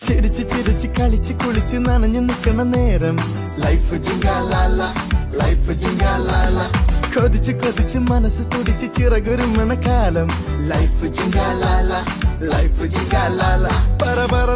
ചിരിച്ച് ചിരിച്ച് കളിച്ച് കുളിച്ച് നനഞ്ഞു നിൽക്കണ നേരം ലൈഫ് ജിങ്കാലാല ലൈഫ് ജിങ്കാലാല കൊതിച്ച് കൊതിച്ച് മനസ്സ് തുടിച്ച് ചിറകൊരുമണ കാലം ലൈഫ് ജിങ്കാലാല ലൈഫ് ജിങ്കാലാല പറ പറ